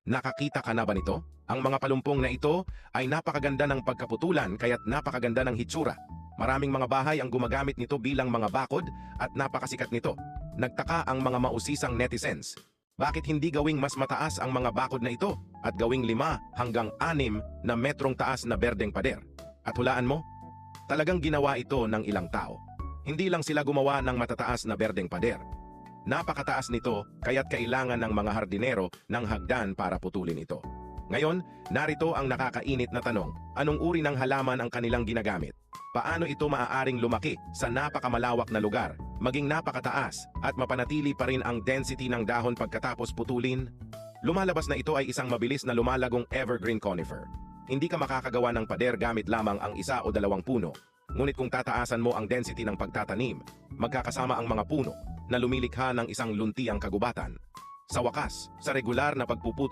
Nakakita ka na ba nito? Ang mga palumpong na ito ay napakaganda ng pagkaputulan kaya't napakaganda ng hitsura. Maraming mga bahay ang gumagamit nito bilang mga bakod at napakasikat nito. Nagtaka ang mga mausisang netizens. Bakit hindi gawing mas mataas ang mga bakod na ito at gawing 5 hanggang 6 na metrong taas na berdeng pader? At hulaan mo? Talagang ginawa ito ng ilang tao. Hindi lang sila gumawa ng matataas na berdeng pader. Napakataas nito kaya't kailangan ng mga hardinero ng hagdan para putulin ito. Ngayon, narito ang nakakainit na tanong. Anong uri ng halaman ang kanilang ginagamit? Paano ito maaaring lumaki sa napakamalawak na lugar, maging napakataas at mapanatili pa rin ang density ng dahon pagkatapos putulin? Lumalabas na ito ay isang mabilis na lumalagong evergreen conifer. Hindi ka makakagawa ng pader gamit lamang ang 1 o 2 puno. Ngunit kung tataasan mo ang density ng pagtatanim, magkakasama ang mga puno na lumilikha ng isang luntiang kagubatan. Sa wakas, sa regular na pagpuputol